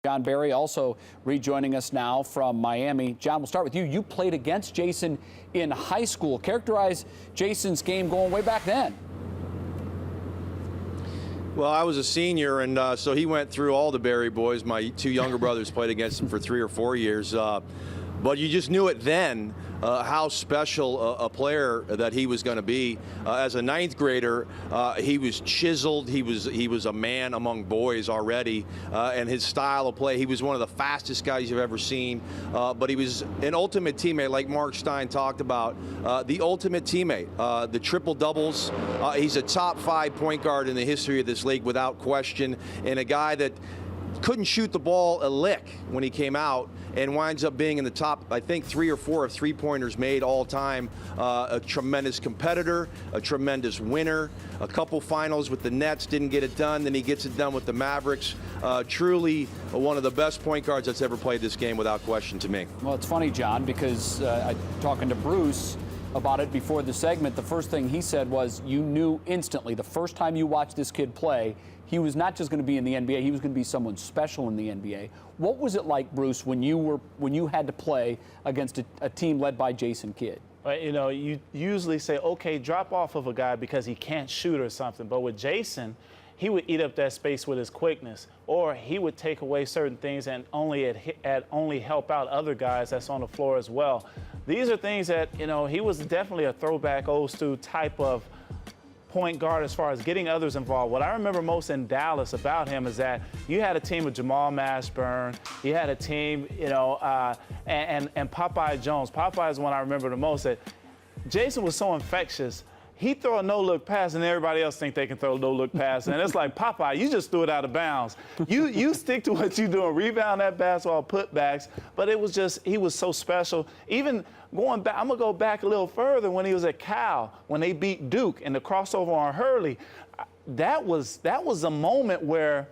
John Barry also rejoining us now from Miami. John, we'll start with you. You played against Jason in high school. Characterize Jason's game going way back then. Well, I was a senior, and so he went through all the Barry boys. My two younger brothers played against him for 3 or 4 years. But you just knew it then how special a player that he was going to be. As a 9th grader, he was chiseled. He was a man among boys already, and his style of play. He was one of the fastest guys you've ever seen. But he was an ultimate teammate, like Mark Stein talked about. The ultimate teammate, the triple doubles. He's a top 5 point guard in the history of this league without question, and a guy that couldn't shoot the ball a lick when he came out, and winds up being in the top, I think, 3 or 4 of three-pointers made all time. A tremendous competitor, a tremendous winner. A couple finals with the Nets, didn't get it done. Then he gets it done with the Mavericks. Truly one of the best point guards that's ever played this game, without question, to me. Well, it's funny, John, because talking to Bruce about it before the segment, the first thing he said was you knew instantly the first time you watched this kid play, he was not just going to be in the NBA, he was going to be someone special in the NBA. What was it like, Bruce, when you had to play against a team led by Jason Kidd? You know, you usually say, okay, drop off of a guy because he can't shoot or something. But with Jason, he would eat up that space with his quickness, or he would take away certain things and only help out other guys that's on the floor as well. These are things that, you know, he was definitely a throwback old school type of point guard as far as getting others involved. What I remember most in Dallas about him is that you had a team with Jamal Mashburn, you had a team, you know, and Popeye Jones. Popeye is the one I remember the most. That Jason was so infectious. He throw a no-look pass, and everybody else think they can throw a no-look pass. And it's like, Popeye, you just threw it out of bounds. You stick to what you're doing, rebound that basketball, putbacks. But it was just, he was so special. Even going back, I'm going to go back a little further when he was at Cal, when they beat Duke and the crossover on Hurley. That was a moment where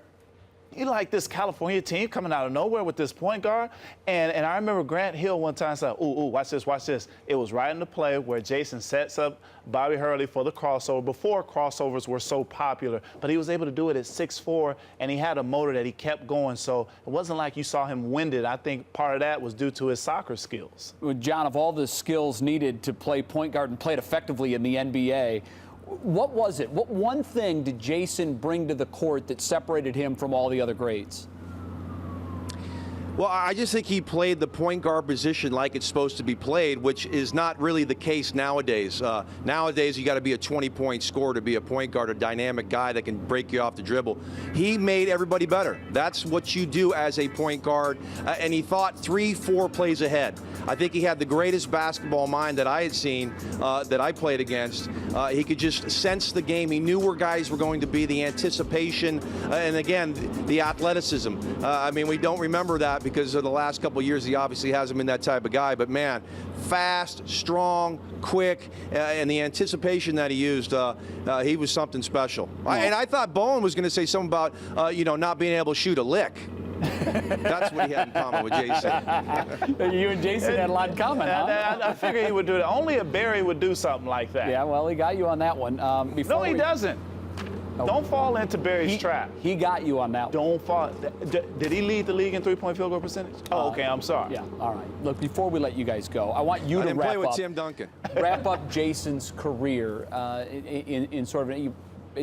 you like this California team coming out of nowhere with this point guard. And I remember Grant Hill one time said, ooh, watch this, watch this. It was right in the play where Jason sets up Bobby Hurley for the crossover before crossovers were so popular. But he was able to do it at 6'4", and he had a motor that he kept going. So it wasn't like you saw him winded. I think part of that was due to his soccer skills. Well, John, of all the skills needed to play point guard and play it effectively in the NBA, what was it? What one thing did Jason bring to the court that separated him from all the other greats? Well, I just think he played the point guard position like it's supposed to be played, which is not really the case nowadays. Nowadays, you got to be a 20-point scorer to be a point guard, a dynamic guy that can break you off the dribble. He made everybody better. That's what you do as a point guard, and he thought 3-4 plays ahead. I think he had the greatest basketball mind that I had seen, that I played against. He could just sense the game. He knew where guys were going to be, the anticipation, and again, the athleticism. I mean, we don't remember that because of the last couple of years, he obviously hasn't been that type of guy. But man, fast, strong, quick, and the anticipation that he used, he was something special. And I thought Bowen was going to say something about, you know, not being able to shoot a lick. That's what he had in common with Jason. You and Jason had a lot in common, huh? I figured he would do that. Only a Barry would do something like that. Yeah, well, he got you on that one. No, he doesn't. Don't fall into Barry's trap. He got you on that one. Don't fall. Did he lead the league in three-point field goal percentage? Oh, okay, I'm sorry. Yeah, all right. Look, before we let you guys go, I want you to wrap up. With Tim Duncan. Wrap up Jason's career in sort of.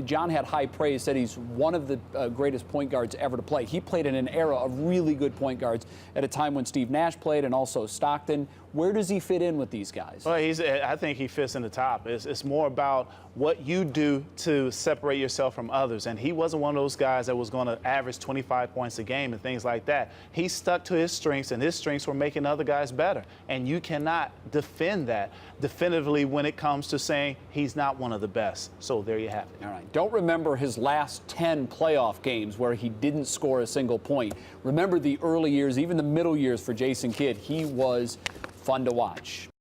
John had high praise, said he's one of the greatest point guards ever to play. He played in an era of really good point guards at a time when Steve Nash played and also Stockton. Where does he fit in with these guys? Well, I think he fits in the top. It's more about what you do to separate yourself from others. And he wasn't one of those guys that was going to average 25 points a game and things like that. He stuck to his strengths, and his strengths were making other guys better. And you cannot defend that definitively when it comes to saying he's not one of the best. So there you have it. All right. Don't remember his last 10 playoff games where he didn't score a single point. Remember the early years, even the middle years for Jason Kidd. He was fun to watch.